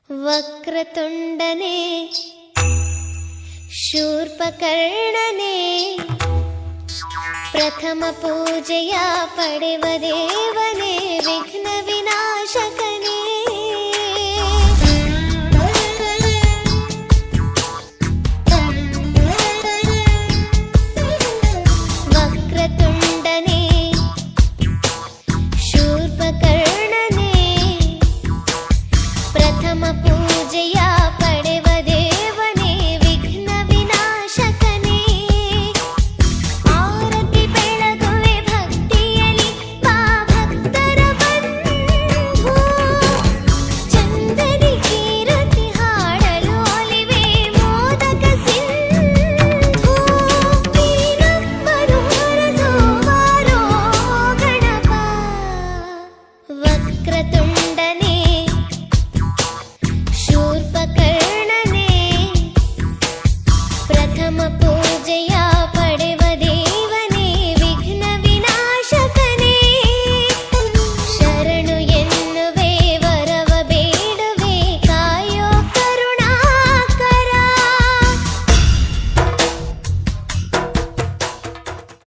ವಕ್ರತುಂಡನೆ ಶೂರ್ಪಕರ್ಣನೆ ಪ್ರಥಮ ಪೂಜೆಯ ಪಡೆವ ದೇವನೇ ವಿಘ್ನ ವಿನಾಶಕನೇ. ವಕ್ರತುಂಡನೆ ಶೂರ್ಪಕರ್ಣನೆ ಪ್ರಥಮ ಪೂಜೆಯ ಪಡೆವ ದೇವನೇ ವಿಘ್ನ ವಿನಾಶಕನೇ. ಆರತಿ ಬೆಳಗುವೆ ಭಕ್ತಿಯಲಿ ಬಾ ಭಕ್ತರ ಬಂಧು, ಚಂದದಿ ಕೀರ್ತಿ ಹಾಡಲು ಒಲಿವೆ ಮೋದಕ ಸಿಂಧು. ನೀನೊಬ್ಬನು ಹರಸುವಾರೋ ಗಣಪ. ವಕ್ರತುಂಡನೆ ಶೂರ್ಪಕರ್ಣನೆ ಪ್ರಥಮ ಪೂಜೆಯ ಪಡೆವ